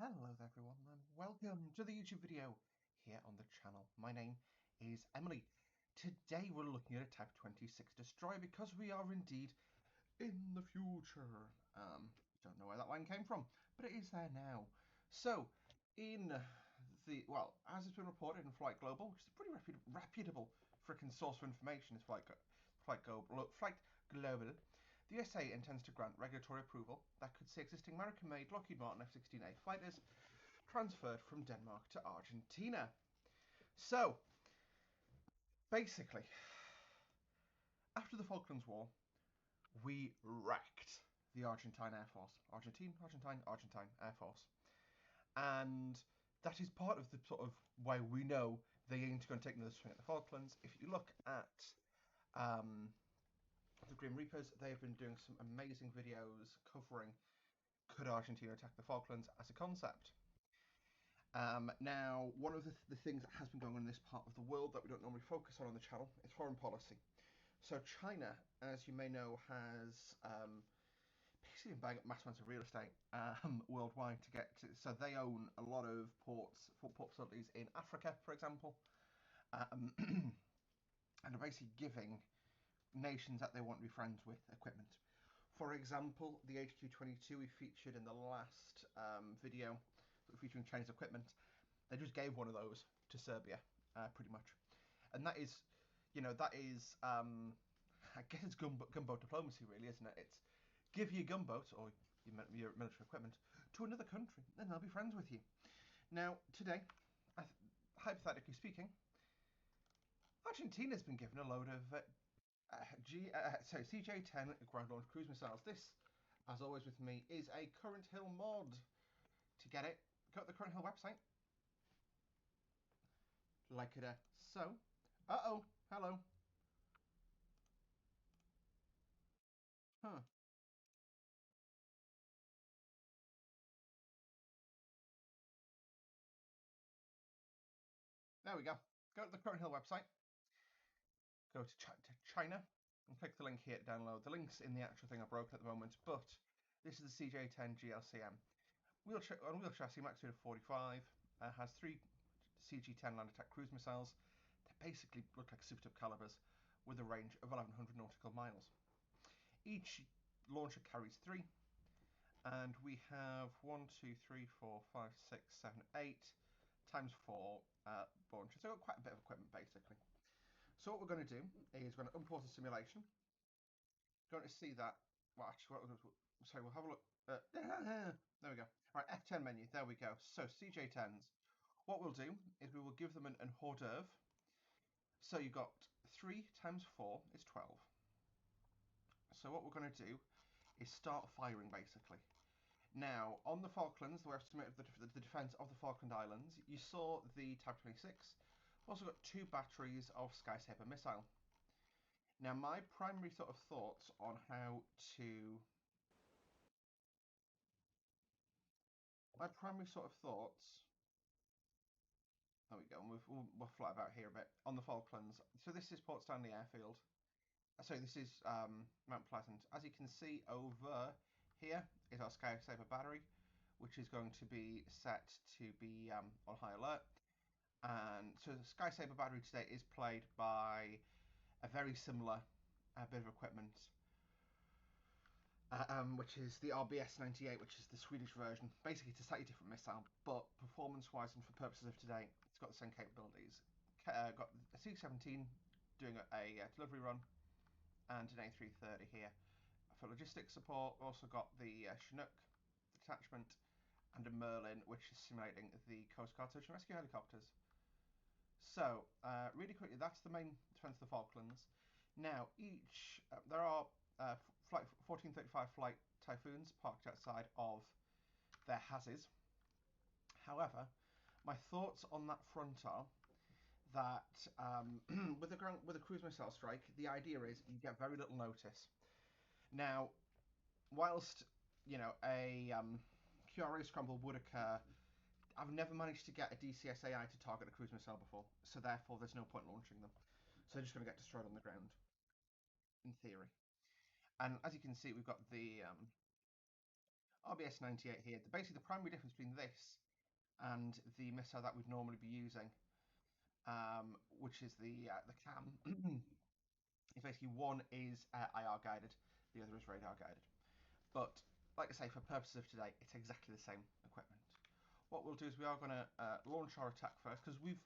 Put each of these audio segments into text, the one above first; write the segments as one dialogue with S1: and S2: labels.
S1: Hello there everyone and welcome to the YouTube video here on the channel. My name is Emily. Today we're looking at a Type 26 destroyer because we are indeed in the future. Don't know where that line came from, but it is there now. So, as it's been reported in Flight Global, which is a pretty reputable freaking source of information, is Flight Global. The USA intends to grant regulatory approval that could see existing American-made Lockheed Martin F-16A fighters transferred from Denmark to Argentina. So, basically, after the Falklands War, we wrecked the Argentine Air Force. Argentine Air Force. And that is part of the sort of why we know they aim to go and take another swing at the Falklands. If you look at the Grim Reapers, they have been doing some amazing videos covering could Argentina attack the Falklands as a concept. Now, one of the things that has been going on in this part of the world that we don't normally focus on the channel is foreign policy. So China, as you may know, has basically been buying up mass amounts of real estate worldwide to get to. So they own a lot of port facilities in Africa, for example, and are basically giving nations that they want to be friends with equipment. For example, the HQ-22 we featured in the last video featuring Chinese equipment, they just gave one of those to Serbia, pretty much. And that is, I guess it's gunboat diplomacy, really, isn't it? It's give your gunboat or your military equipment to another country, and they'll be friends with you. Now, today, hypothetically speaking, Argentina's been given a load of CJ-10 ground-launched cruise missiles. This, as always with me, is a Current Hill mod. To get it, go to the Current Hill website. Like it so. Hello. Huh. There we go. Go to the Current Hill website. Go to China and click the link here to download. The link's in the actual thing I broke at the moment, but this is the CJ-10 GLCM. Wheel chassis, max speed of 45, has 3 CG-10 land attack cruise missiles. They basically look like souped up calibers with a range of 1100 nautical miles. Each launcher carries 3, and we have 1, 2, 3, 4, 5, 6, 7, 8 times 4 launchers. So we've got quite a bit of equipment basically. So what we're going to do is we're going to import a simulation. Going to see that. Well, actually, we'll have a look. There we go. Right, F10 menu. There we go. So CJ10s. What we'll do is we will give them an hors d'oeuvre. So you've got 3 times 4 is 12. So what we're going to do is start firing basically. Now, on the Falklands, the estimate of the defence of the Falkland Islands, you saw the Type 26. We've also got 2 batteries of Sky Saber missile. Now, my primary sort of thoughts on how to... There we go, we'll fly about here a bit. On the Falklands. So this is Port Stanley Airfield. Sorry, this is Mount Pleasant. As you can see over here is our Sky Saber battery, which is going to be set to be on high alert. And so the Sky Saber battery today is played by a very similar bit of equipment, which is the RBS-98, which is the Swedish version. Basically, it's a slightly different missile, but performance-wise and for purposes of today, it's got the same capabilities. Got a C-17 doing a delivery run, and an A330 here for logistics support. We've also got the Chinook detachment and a Merlin, which is simulating the Coast Guard search and rescue helicopters. So, really quickly, that's the main defence of the Falklands. Now, there are Flight 1435 flight Typhoons parked outside of their hazes. However, my thoughts on that front are that with a cruise missile strike, the idea is you get very little notice. Now, whilst a QRA scramble would occur, I've never managed to get a DCS AI to target a cruise missile before, so therefore there's no point launching them. So they're just going to get destroyed on the ground, in theory. And as you can see, we've got the RBS 98 here. Basically, the primary difference between this and the missile that we'd normally be using, which is the CAM, is basically one is IR guided, the other is radar guided. But like I say, for purposes of today, it's exactly the same equipment. What we'll do is we are going to launch our attack first, because we've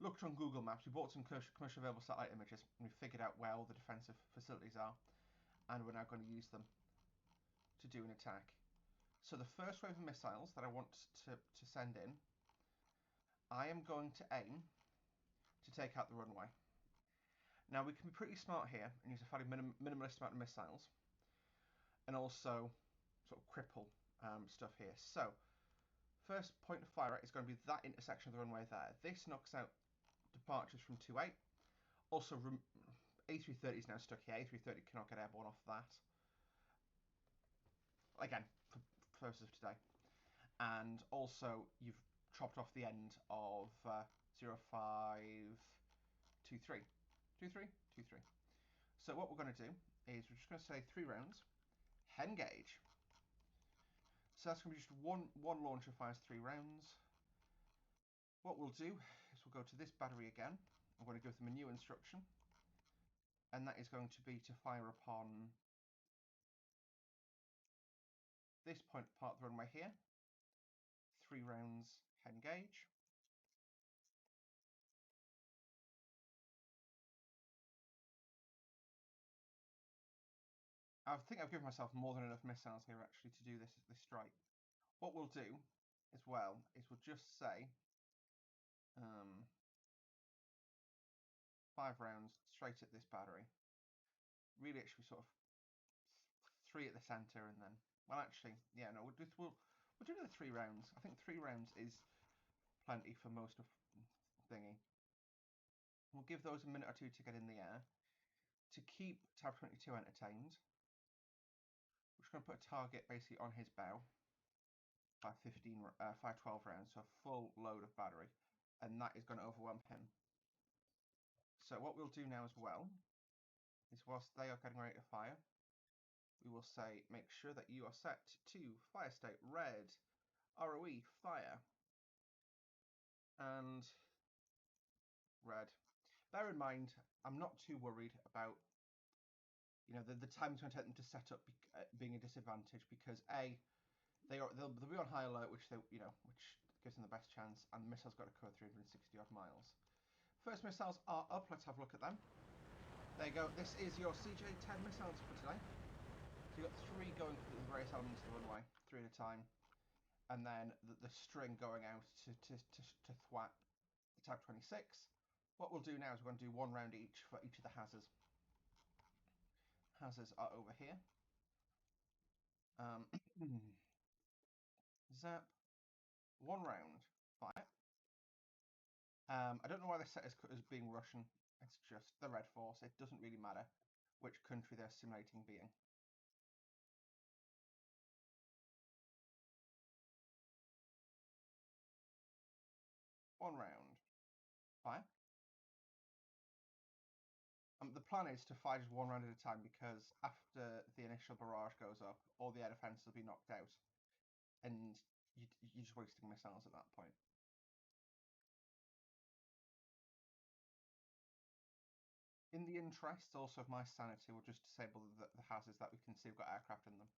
S1: looked on Google Maps, we bought some commercially available satellite images, and we figured out where all the defensive facilities are, and we're now going to use them to do an attack. So the first wave of missiles that I want to send in, I am going to aim to take out the runway. Now we can be pretty smart here and use a fairly minimalist amount of missiles, and also sort of cripple stuff here. So first point of fire is going to be that intersection of the runway there. This knocks out departures from 28. Also, A330 is now stuck here. A330 cannot get airborne off that. Again, for purposes of today. And also, you've chopped off the end of 0523. 23? 23. So what we're going to do is we're just going to say 3 rounds. Engage. So that's going to be just one launcher fires 3 rounds. What we'll do is we'll go to this battery again. I'm going to give them a new instruction. And that is going to be to fire upon this part of the runway here. 3 rounds, engage. I think I've given myself more than enough missiles here actually to do this strike. What we'll do as well is we'll just say 5 rounds straight at this battery. Really, it should be sort of 3 at the centre, and then, well, actually, yeah, no, we'll do the 3 rounds. I think 3 rounds is plenty for most of thingy. We'll give those a minute or two to get in the air. To keep Tab 22 entertained, we're just going to put a target basically on his bow. 512 rounds, so a full load of battery, and that is going to overwhelm him. So what we'll do now as well is, whilst they are getting ready to fire, we will say make sure that you are set to fire state red, ROE fire, and red. Bear in mind, I'm not too worried about the time it's going to take them to set up being a disadvantage, because they'll be on high alert, which gives them the best chance, and the missile's got to cover 360 odd miles. First missiles are up. Let's have a look at them. There you go. This is your CJ-10 missiles for today. So you've got 3 going through the various elements of the runway, 3 at a time, and then the string going out to thwap the Tab 26. What we'll do now is we're going to do 1 round each for each of the hazards. Hazards are over here. Zap. 1 round. Fire. I don't know why they're set as being Russian. It's just the Red Force. It doesn't really matter which country they're simulating being. One round. Fire. The plan is to fire just 1 round at a time, because after the initial barrage goes up, all the air defences will be knocked out, and you're just wasting missiles at that point. In the interest also of my sanity, we'll just disable the hazards that we can see have got aircraft in them.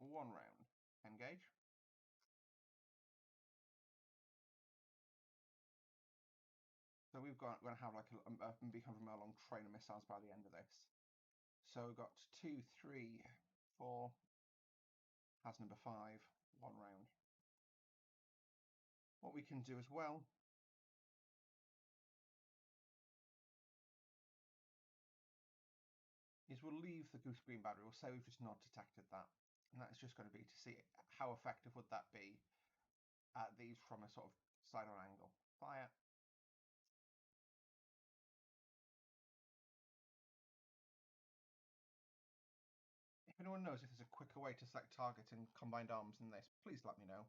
S1: One round. Engage. So we've going to have like a big 100 mile long train of missiles by the end of this. So we've got 2, 3, 4. Hazard number 5. 1 round. What we can do as well is we'll leave the goose green battery. We'll say we've just not detected that, and that's just going to be to see how effective would that be at these from a sort of side-on angle. Fire. If anyone knows if there's a quicker way to select target in combined arms than this, please let me know.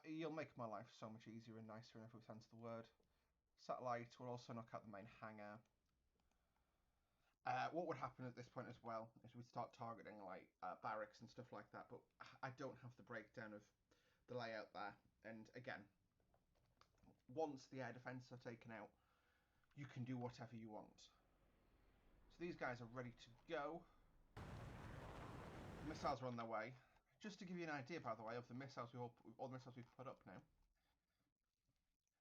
S1: You'll make my life so much easier and nicer in every sense of the word. Satellite will also knock out the main hangar. What would happen at this point as well is we'd start targeting like barracks and stuff like that, but I don't have the breakdown of the layout there. And again, once the air defences are taken out, you can do whatever you want. So these guys are ready to go. The missiles are on their way. Just to give you an idea, by the way, of the missiles all the missiles we've put up now.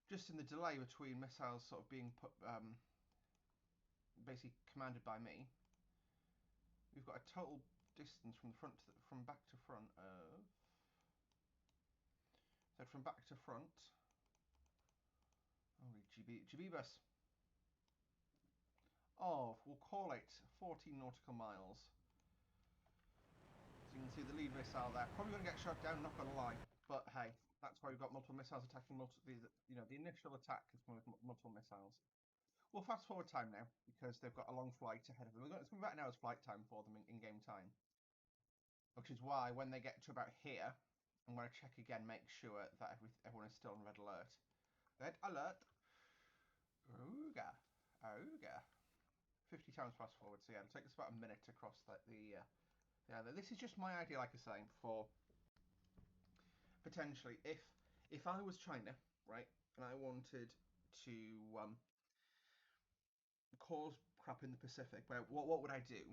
S1: Just in the delay between missiles sort of being put, basically commanded by me, we've got a total distance from back to front of. So from back to front. Holy Jebebus. Oh, we'll call it 14 nautical miles. So you can see the lead missile there. Probably going to get shot down, not going to lie. But hey, that's why we've got multiple missiles attacking the initial attack is with multiple missiles. We'll fast forward time now because they've got a long flight ahead of them. It's about an hour's flight time for them in game time. Which is why when they get to about here, I'm going to check again, make sure that everyone is still on red alert. Red alert. Ooga. Ooga. 50 times fast forward, so yeah, it'll take us about a minute to cross yeah, this is just my idea, like I was saying, for potentially if I was China, right, and I wanted to cause crap in the Pacific, what would I do?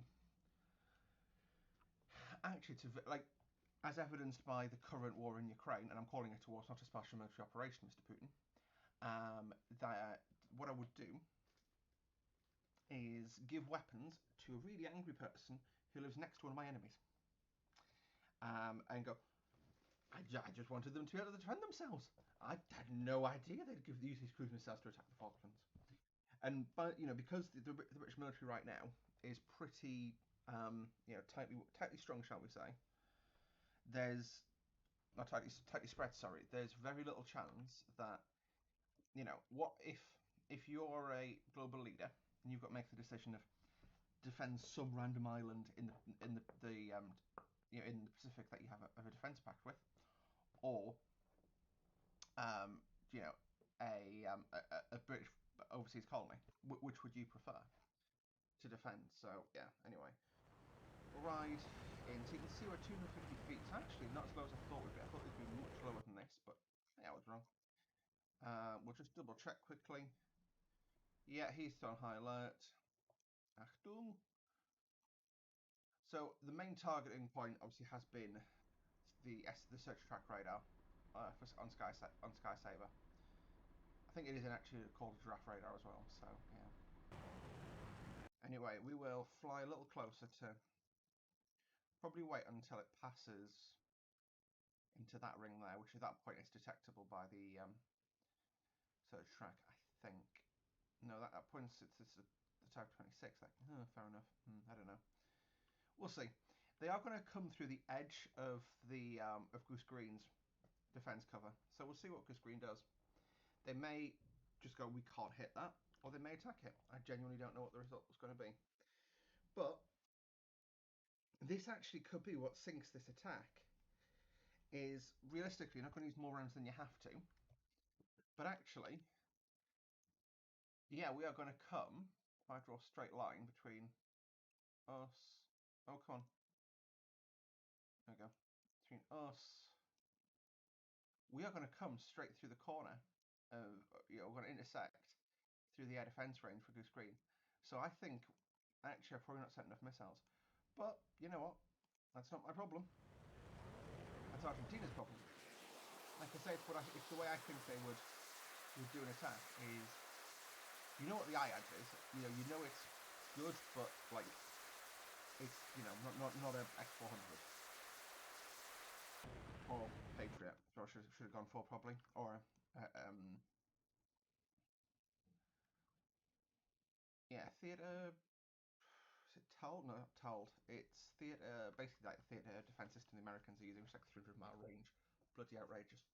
S1: Actually, as evidenced by the current war in Ukraine, and I'm calling it a war, it's not a special military operation, Mr. Putin. What I would do is give weapons to a really angry person who lives next to one of my enemies. And go, I just wanted them to be able to defend themselves. I had no idea they'd use these cruise missiles to attack the Falklands. And because the British military right now is pretty tightly strong, shall we say? There's not tightly spread. Sorry, there's very little chance that what if you're a global leader and you've got to make the decision of defend some random island in the Pacific that you have a defense pact with, or a British overseas colony. Which would you prefer to defend? So yeah. Anyway, we'll ride in. So you can see we're 250 feet. It's actually not as low as I thought it would be. I thought it would be much lower than this, but yeah, I was wrong. We'll just double check quickly. Yeah, he's still on high alert. Achtung. So the main targeting point obviously has been the search track radar on Skysaver. I think it is actually called a giraffe radar as well. So yeah. Anyway, we will fly a little closer to. Probably wait until it passes into that ring there, which at that point is detectable by the search track. I think. No, that point it's the Type 26. Fair enough. I don't know. We'll see. They are going to come through the edge of the of Goose Green's defense cover, so we'll see what Goose Green does. They may just go, we can't hit that, or they may attack it. I genuinely don't know what the result was going to be. But this actually could be what sinks this attack. Is realistically, you're not going to use more rounds than you have to. But actually, yeah, we are going to come. If I draw a straight line between us. Oh, come on. There we go. Between us. We are going to come straight through the corner. We're going to intersect through the air defense range for Goose Green. So I think, actually, I've probably not sent enough missiles. But you know what? That's not my problem. That's Argentina's problem. Like I say, it's the way I think they would do an attack. Is you know what the IAD is? You know it's good, but like it's not a X400 or Patriot. So I should have gone for probably, or yeah, theatre. Is it TALD? No, not TALD. It's theatre, basically like the theatre defense system the Americans are using, which is like 300-mile range. Bloody outrageous.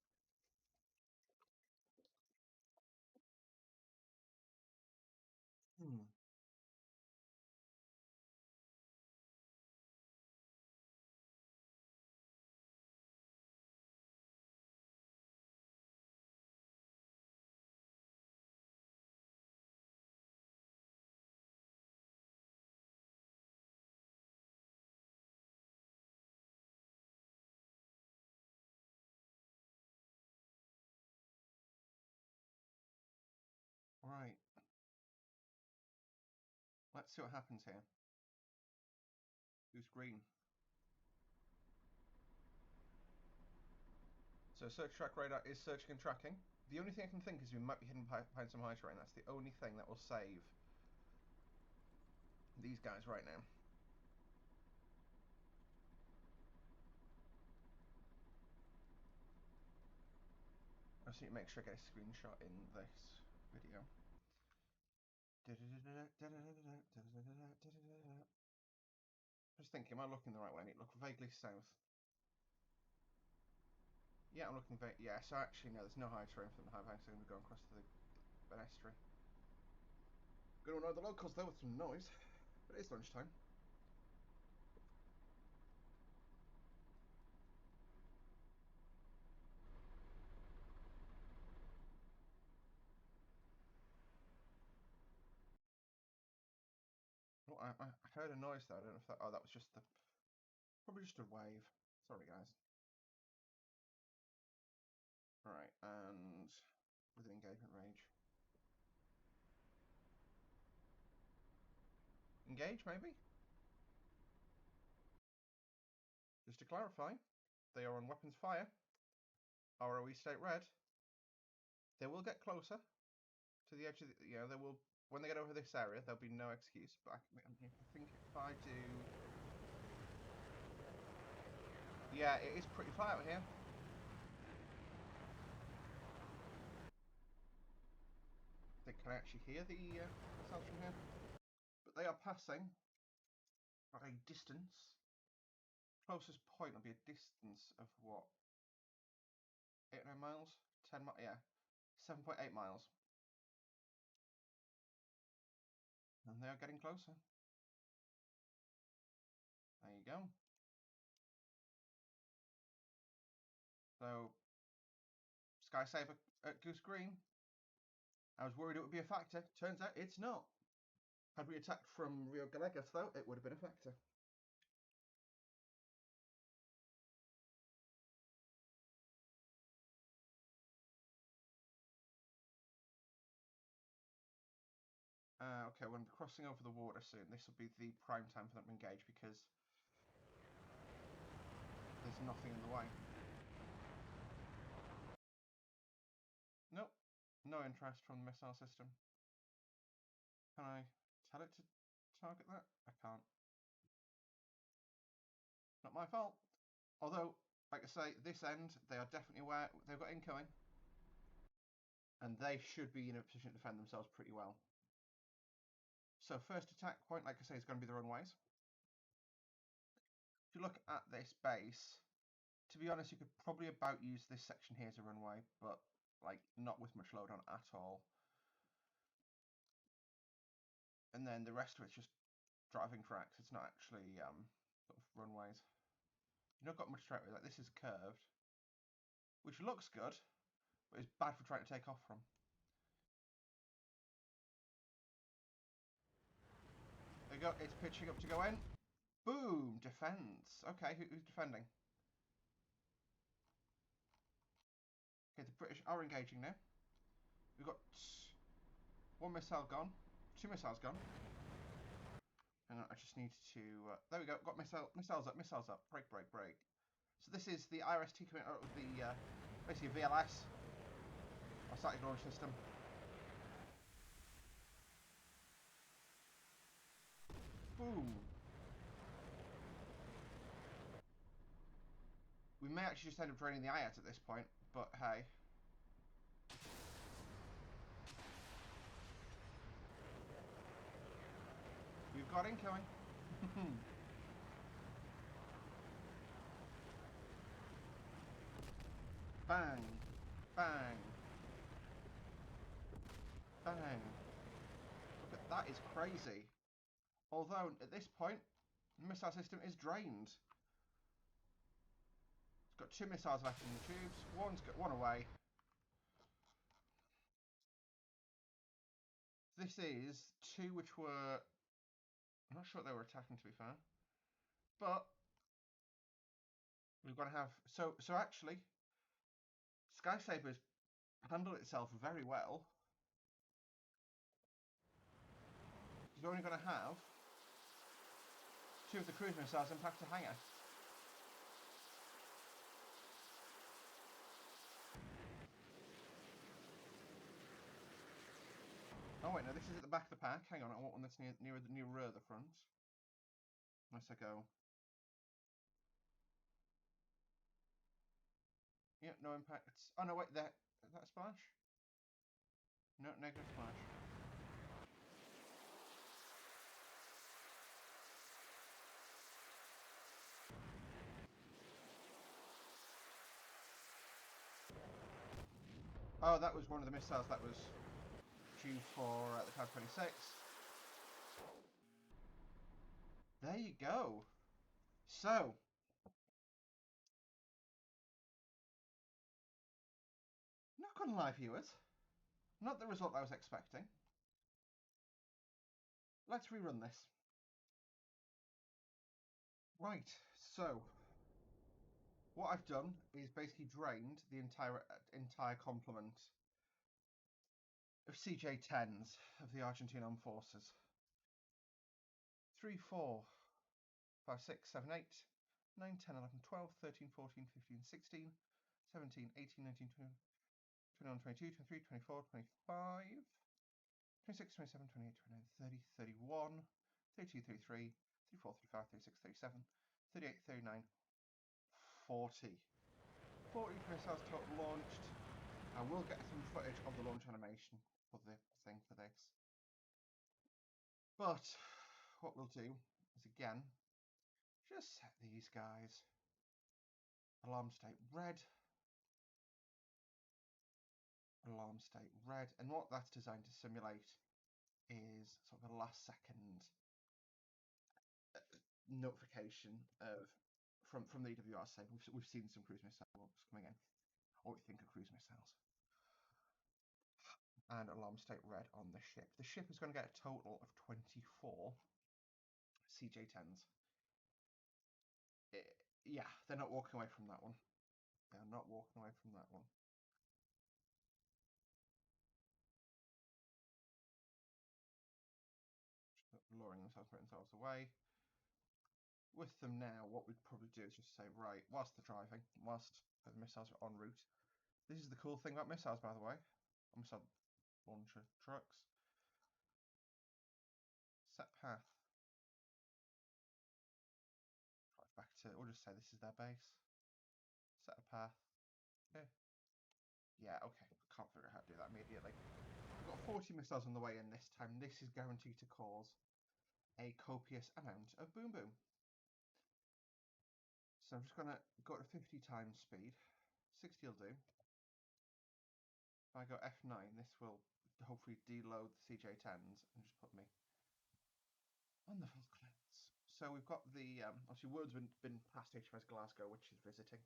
S1: Let's see what happens here. Who's green? So search track radar is searching and tracking. The only thing I can think is we might be hidden behind some high terrain. That's the only thing that will save these guys right now. I just need to make sure I get a screenshot in this video. Just thinking, am I looking the right way? I need to look vaguely south. Yeah, I'm looking very... Yeah, so actually, no, there's no high terrain for the high banks. I'm going to go across to the estuary. Going to annoy the locals, though, with some noise. But it is lunchtime. Oh, I heard a noise, though. I don't know if that... Oh, that was just the... Probably just a wave. Sorry, guys. Alright, and... with an engagement range. Engage, maybe? Just to clarify, they are on weapons fire. ROE state red. They will get closer to the edge of the... You know, they will... When they get over this area, there'll be no excuse. But I think if I do... Yeah, it is pretty flat out here. Can I actually hear the missiles from here? But they are passing at a distance. Closest point will be a distance of what? 8 or 9 miles? 10 miles? Yeah. 7.8 miles. And they are getting closer. There you go. So, Sky Saber at Goose Green. I was worried it would be a factor. Turns out it's not. Had we attacked from Rio Gallegos, though, it would have been a factor. Okay, we're going to be crossing over the water soon. This will be the prime time for them to engage because there's nothing in the way. Nope. No interest from the missile system. Can I tell it to target that? I can't. Not my fault. Although, like I say, this end, they are definitely aware they've got incoming. And they should be in a position to defend themselves pretty well. So first attack point, like I say, is going to be the runways. If you look at this base, to be honest, you could probably about use this section here as a runway, but like not with much load on at all. And then the rest of it's just driving tracks. It's not actually sort of runways. You've not got much straightaway. Like this is curved, which looks good, but it's bad for trying to take off from. There you go. It's pitching up to go in. Boom! Defense. Okay, who's defending? Okay, the British are engaging now. We've got one missile gone, two missiles gone. Hang on, I just need to... there we go, got missiles up, missiles up. Break, break, break. So this is the IRST coming out of the, basically VLS. Our static launch system. Boom. We may actually just end up draining the IAT at this point, but hey. We've got incoming. Bang. Bang. Bang. Look at that, is crazy. Although, at this point, the missile system is drained. It's got two missiles left in the tubes. One's got one away. This is two which were... I'm not sure what they were attacking, to be fair. But we've got to have... So actually, Sky Saber's handled itself very well. We've we're only going to have 2 of the cruise missiles impact a hangar. Oh wait, no, this is at the back of the pack. Hang on, I want one that's nearer the front. Unless I go. Yeah, no impacts. Oh no, wait, that splash? No, negative splash. Oh, that was one of the missiles that was due for the Cloud 26. There you go. So, not gonna lie, viewers. Not the result I was expecting. Let's rerun this. Right, so what I've done is basically drained the entire complement of CJ-10s of the Argentine Armed Forces. 3, 4, 5, 6, 7, 8, 9, 10, 11, 12, 13, 14, 15, 16, 17, 18, 19, 20, 21, 22, 23, 24, 25, 26, 27, 28, 29, 30, 31, 32, 33, 34, 35, 36, 37, 38, 39, 40. 40 missiles total launched. I will get some footage of the launch animation for the thing for this. But what we'll do is, again, just set these guys alarm state red, alarm state red, and what that's designed to simulate is sort of a last second notification of from the EWR saying we've seen some cruise missiles coming in, or we think are cruise missiles. And alarm state red on the ship. The ship is going to get a total of 24 CJ-10s. Yeah, they're not walking away from that one. They're not walking away from that one. Just luring themselves away. With them now, what we'd probably do is just say, right, whilst they're driving, whilst the missiles are en route. This is the cool thing about missiles, by the way. Missile launcher trucks. Set path. Right back to, we'll just say this is their base. Set a path. Okay. Yeah, okay. Can't figure out how to do that immediately. We've got 40 missiles on the way in this time. This is guaranteed to cause a copious amount of boom boom. So I'm just going to go to 50 times speed. 60 will do. If I go F9, this will hopefully deload the CJ-10s and just put me on the Falklands. So we've got the, obviously word's been passed to HMS Glasgow, which is visiting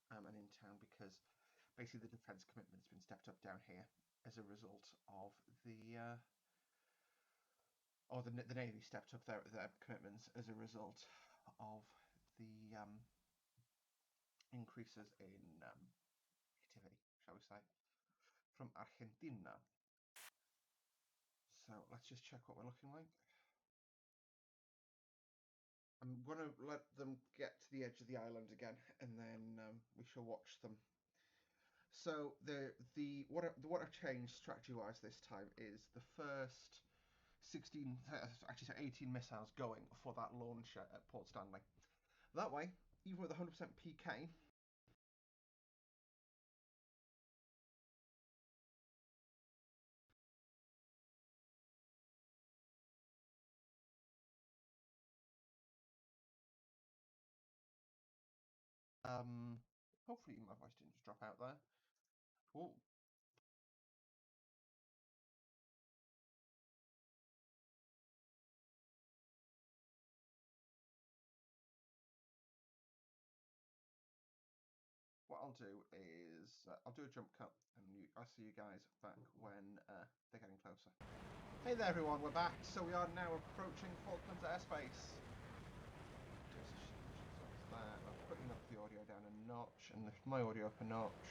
S1: and in town, because basically the defence commitment's been stepped up down here as a result of the Navy stepped up their commitments as a result of the increases in activity, shall we say, from Argentina. So let's just check what we're looking like. I'm going to let them get to the edge of the island again, and then we shall watch them. So what I've changed strategy-wise this time is the first 18 missiles going for that launcher at Port Stanley. That way, even with 100% PK, hopefully my voice didn't just drop out there. Oh. What I'll do is I'll do a jump cut, and I'll see you guys back when they're getting closer. Hey there everyone, we're back. So we are now approaching Falklands airspace. I'm putting up the audio down a notch and lift my audio up a notch.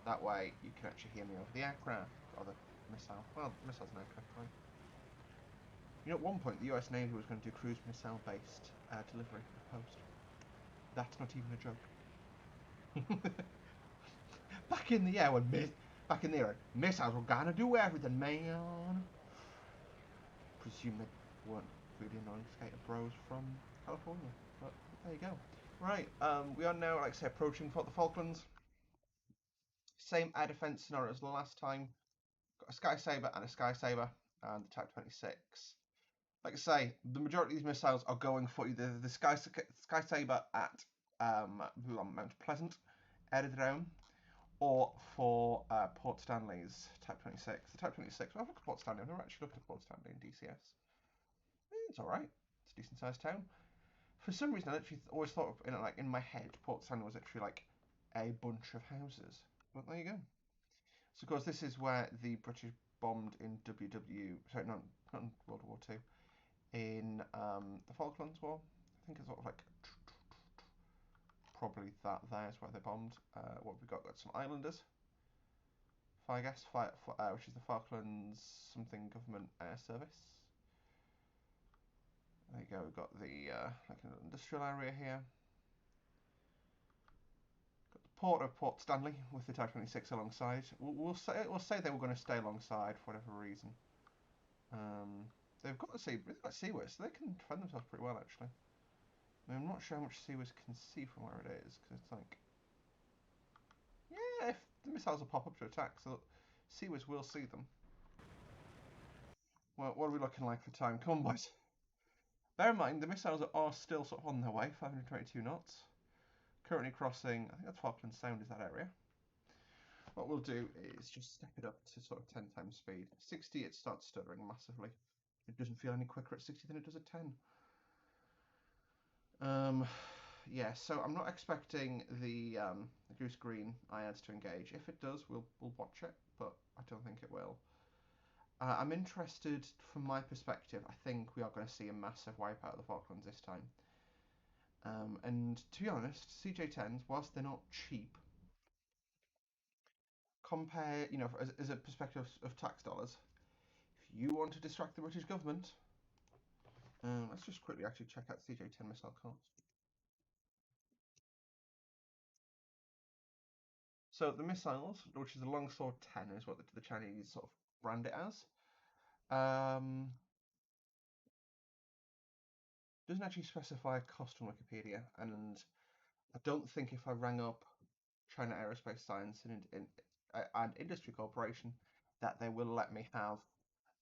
S1: That way you can actually hear me over the aircraft, or the missile. Well, the missile's an aircraft, right? You know, at one point, the US Navy was going to do cruise missile-based delivery of post. That's not even a joke. Back in the era missiles were gonna do everything, man. Presume they weren't really annoying skater bros from California, but there you go. Right, we are now, like I say, approaching the Falklands. Same air defense scenario as the last time. Got a Sky Saber and a Sky Saber, and the Type 26. Like I say, the majority of these missiles are going for either the Sky Saber at Mount Pleasant, Aerodrome, or for Port Stanley's Type 26. The Type 26, well, I've looked at Port Stanley. I've never actually looked at Port Stanley in DCS. It's alright. It's a decent sized town. For some reason, I literally always thought of, in my head, Port Stanley was actually like a bunch of houses. But there you go. So, of course, this is where the British bombed in sorry, not in World War II, in the Falklands War. I think it's sort of like probably there is where they bombed. What we got? Got some islanders. I guess, which is the Falklands something government air service. There you go. We've got the like an industrial area here. Got the port of Port Stanley with the Type 26 alongside. We'll say they were going to stay alongside for whatever reason. They've got seaways, so they can defend themselves pretty well actually. I mean, I'm not sure how much seaways can see from where it is because it's like, yeah, if the missiles will pop up to attack, so seaways will see them. Well, what are we looking like for time? Come on, boys. Bear in mind, the missiles are still sort of on their way, 522 knots. Currently crossing, I think that's Falkland Sound is that area. What we'll do is just step it up to sort of 10 times speed. 60, it starts stuttering massively. It doesn't feel any quicker at 60 than it does at 10. Yeah, so I'm not expecting the Goose Green IADs to engage. If it does, we'll watch it, but I don't think it will. I'm interested, from my perspective, I think we are going to see a massive wipeout of the Falklands this time. And to be honest, CJ10s, whilst they're not cheap, compare, as a perspective of tax dollars, if you want to distract the British government, let's just quickly actually check out CJ10 missile cost. So the missiles, which is a longsword 10, is what the Chinese sort of brand it as. Doesn't actually specify a cost on Wikipedia, and I don't think if I rang up China Aerospace Science and Industry Corporation that they will let me have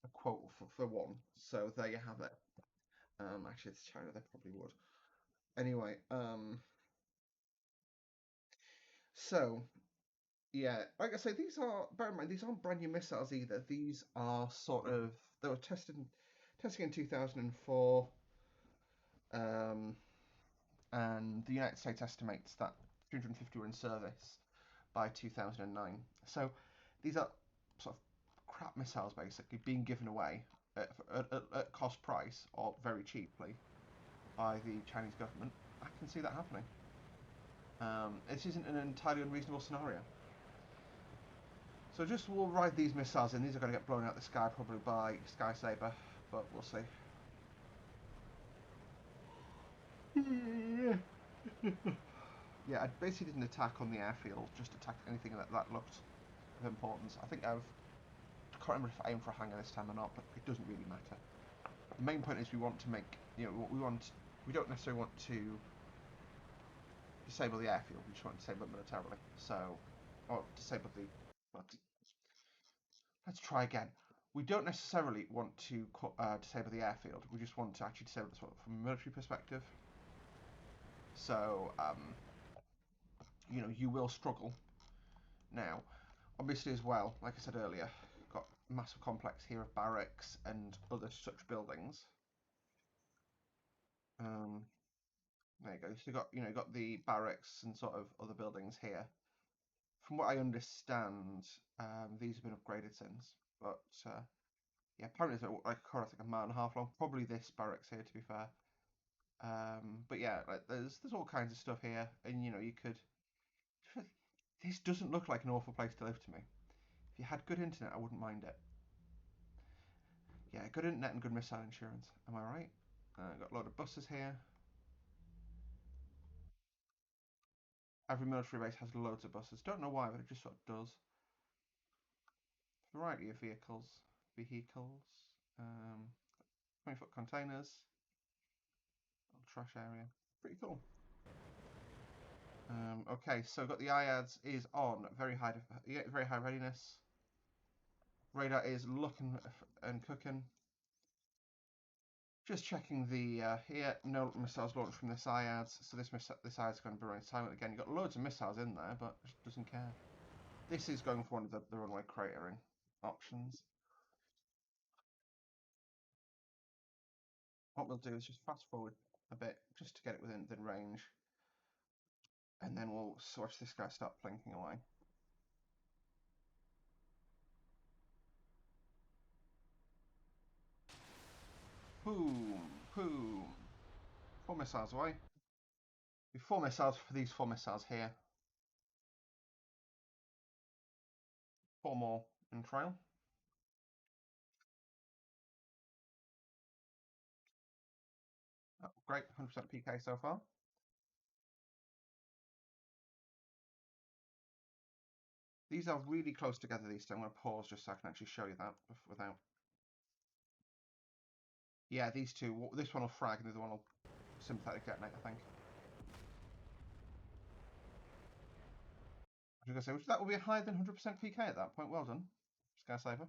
S1: a quote for one. So there you have it. Actually, it's China. They probably would. Anyway, so yeah, like I say, bear in mind, these aren't brand new missiles either. These are sort of, they were testing in 2004, and the United States estimates that 350 were in service by 2009. So these are sort of crap missiles basically being given away at cost price or very cheaply by the Chinese government. I can see that happening. This isn't an entirely unreasonable scenario. So just we'll ride these missiles in. These are going to get blown out of the sky probably by Sky Saber, but we'll see. Yeah, I basically didn't attack on the airfield, just attacked anything that looked of importance. I think I can't remember if I aimed for a hangar this time or not, but it doesn't really matter. The main point is we want to make, we don't necessarily want to disable the airfield, we just want to disable it militarily. So, or disable the, well, let's try again. We don't necessarily want to disable the airfield, we just want to actually disable it from a military perspective. So, you will struggle. Now, obviously as well, like I said earlier, got a massive complex here of barracks and other such buildings. There you go. So you got the barracks and sort of other buildings here. From what I understand, these have been upgraded since, but yeah, apparently it's like a mile and a half long. Probably this barracks here, to be fair. But yeah, like there's all kinds of stuff here, and you could. This doesn't look like an awful place to live to me. If you had good internet, I wouldn't mind it. Yeah, good internet and good missile insurance. Am I right? Got a load of buses here. Every military base has loads of buses. Don't know why, but it just sort of does. Variety of vehicles. 20-foot containers. Little trash area. Pretty cool. Okay, so got the IADS is on very high readiness. Radar is looking and cooking. Just checking the here. No missiles launched from this IADS, so this IADS is going to be running silent again. You've got loads of missiles in there, but just doesn't care. This is going for one of the runway cratering options. What we'll do is just fast forward a bit, just to get it within range, and then we'll watch this guy start blinking away. Boom, boom. 4 missiles away. 4 missiles for these 4 missiles here. 4 more in trail. Oh, great, 100% PK so far. These are really close together, these two. I'm going to pause just so I can actually show you that without... Yeah, these two. This one will frag and the other one will sympathetic detonate, I think. I was going to say, which that will be higher than 100% PK at that point. Well done, Skysaver.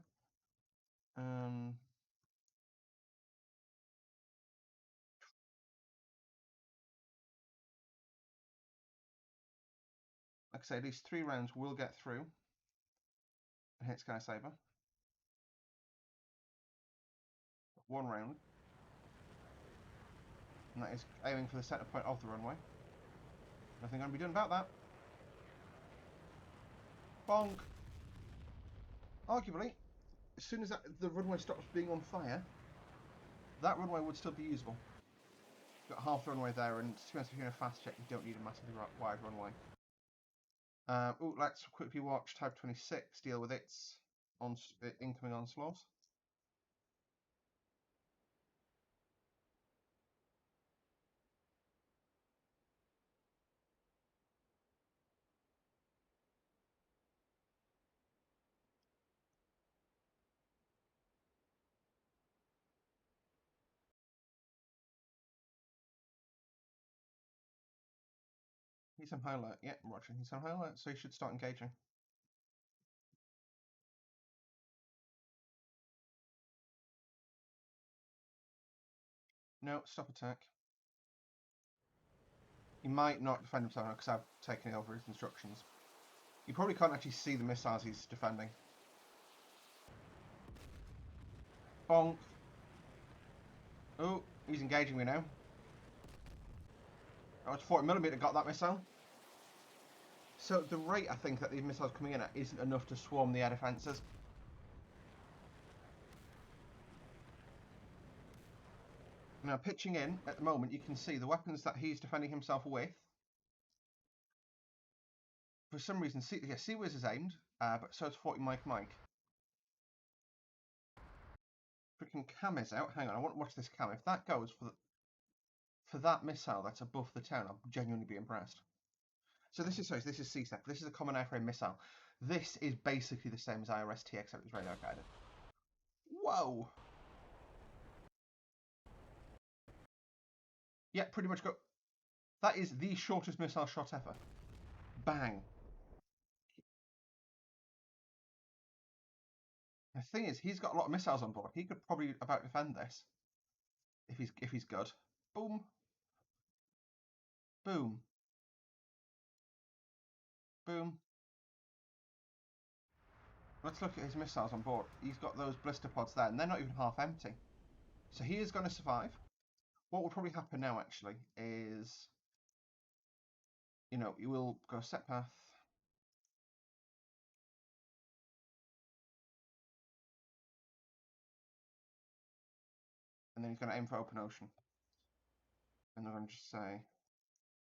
S1: Like I say, at least 3 rounds will get through and hit Skysaver. 1 round. And that is aiming for the center point of the runway. Nothing going to be done about that. Bonk! Arguably, as soon as the runway stops being on fire, that runway would still be usable. You've got half the runway there, and to be honest, if you're in a fast jet, you don't need a massively wide runway. Let's quickly watch Type 26 deal with its incoming onslaught. He's on high alert. Yeah, Roger. He's on high alert, so he should start engaging. No, stop attack. He might not defend himself because I've taken over his instructions. You probably can't actually see the missiles he's defending. Bonk. Oh, he's engaging me now. That was 40mm, got that missile. So the rate I think that these missiles coming in at isn't enough to swarm the air defences. Now pitching in at the moment, you can see the weapons that he's defending himself with. For some reason, Sea-Wiz is aimed, but so is 40 Mike. Freaking cam is out. Hang on, I want to watch this cam. If that goes for that missile that's above the town, I'll genuinely be impressed. So this is CSEC. This is a common airframe missile. This is basically the same as IRS-T, except it's radar guided. Whoa! Yeah, pretty much go. That is the shortest missile shot ever. Bang. The thing is, he's got a lot of missiles on board. He could probably about defend this if he's good. Boom. Boom. Boom. Let's look at his missiles on board. He's got those blister pods there, and they're not even half empty. So he is going to survive. What will probably happen now, actually, is, you know, you will go set path. And then he's going to aim for open ocean. And then I'm going to just say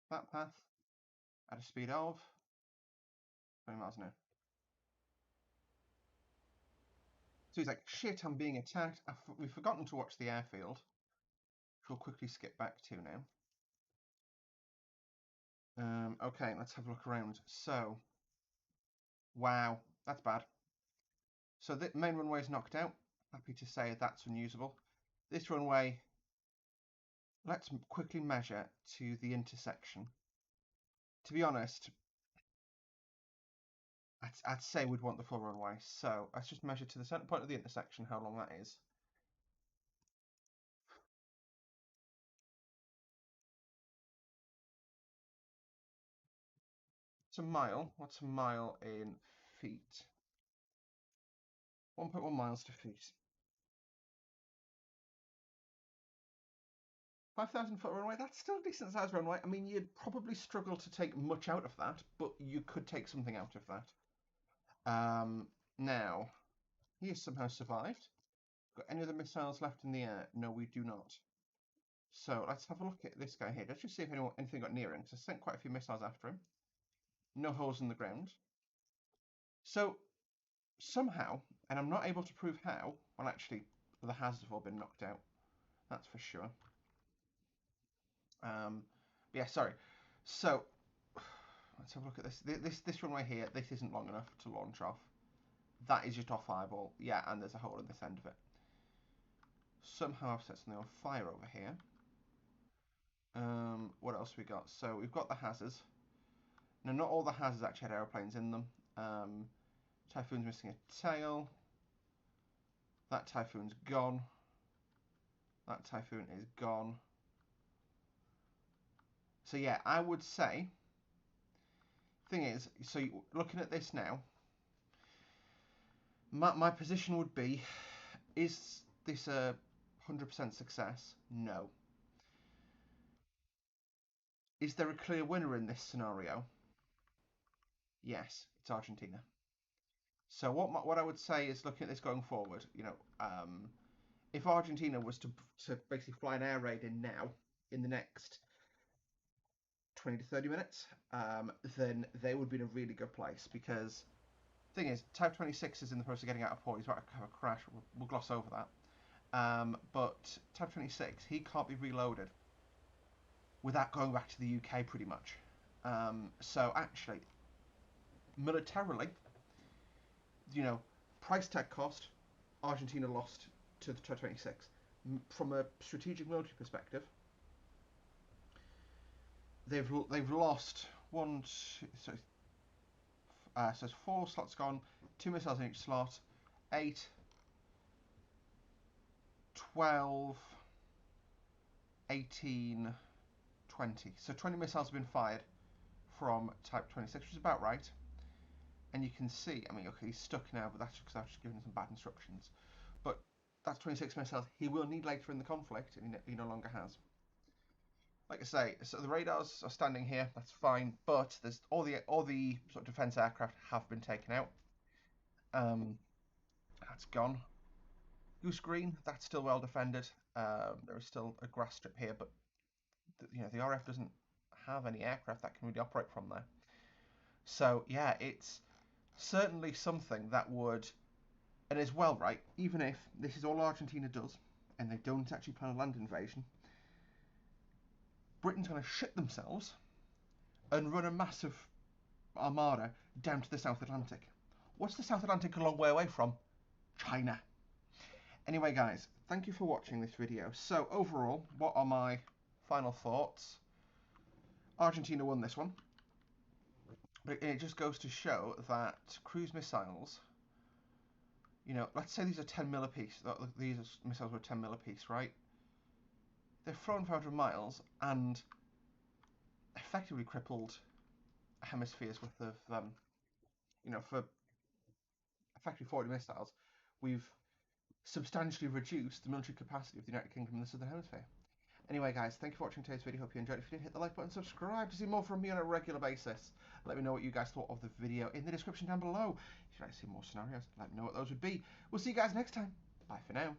S1: that path at a speed of 20 miles an hour. So he's like, shit, I'm being attacked. We've forgotten to watch the airfield, which we'll quickly skip back to now. Okay, let's have a look around. So, wow, that's bad. So the main runway is knocked out. Happy to say that's unusable. This runway, let's quickly measure to the intersection. To be honest, I'd say we'd want the full runway. So let's just measure to the center point of the intersection how long that is. It's a mile. What's a mile in feet? 1.1 miles to feet. 5,000-foot runway, that's still a decent sized runway. I mean, you'd probably struggle to take much out of that, but you could take something out of that. Now, he has somehow survived. Got any other missiles left in the air? No, we do not. So let's have a look at this guy here. Let's just see if anything got near him. So I sent quite a few missiles after him. No holes in the ground. So somehow, and I'm not able to prove how, well actually, the hazards have all been knocked out. That's for sure. Yeah, sorry. So let's have a look at this. This runway here, this isn't long enough to launch off. That is just off fireball. Yeah, and there's a hole in this end of it. Somehow I've set something on fire over here. What else we got? So we've got the hazards. Now, not all the hazards actually had aeroplanes in them. Typhoon's missing a tail. That Typhoon's gone. That Typhoon is gone. So yeah, I would say, thing is, so looking at this now, my position would be, is this a 100% success? No. Is there a clear winner in this scenario? Yes, it's Argentina. So what I would say is, looking at this going forward, if Argentina was to basically fly an air raid in now, in the next 20 to 30 minutes, then they would be in a really good place, because thing is, Type 26 is in the process of getting out of port. He's about to have a crash. We'll gloss over that. But Type 26, he can't be reloaded without going back to the UK, pretty much. So actually, militarily, price tag cost, Argentina lost to the Type 26. From a strategic military perspective, they've lost one. So it's 4 slots gone, 2 missiles in each slot, 8, 12, 18, 20. So 20 missiles have been fired from Type 26, which is about right. And you can see, I mean, okay, he's stuck now, but that's because I've just given him some bad instructions. But that's 26 missiles he will need later in the conflict, and he no longer has. Like I say, so the radars are standing here, that's fine, but there's all the sort of defense aircraft have been taken out. That's gone. Goose Green, that's still well defended. There is still a grass strip here, but the RF doesn't have any aircraft that can really operate from there. So yeah, it's certainly something that would, and as well, right, even if this is all Argentina does, and they don't actually plan a land invasion, Britain's going to shit themselves and run a massive armada down to the South Atlantic. What's the South Atlantic a long way away from? China. Anyway, guys, thank you for watching this video. So overall, what are my final thoughts? Argentina won this one. But it just goes to show that cruise missiles, let's say these are 10 mil a piece. These missiles were 10 mil a piece, right? They've flown 500 miles and effectively crippled a hemisphere's worth of, for effectively 40 missiles, we've substantially reduced the military capacity of the United Kingdom and the Southern Hemisphere. Anyway, guys, thank you for watching today's video. Hope you enjoyed. If you did, hit the like button, subscribe to see more from me on a regular basis. Let me know what you guys thought of the video in the description down below. If you'd like to see more scenarios, let me know what those would be. We'll see you guys next time. Bye for now.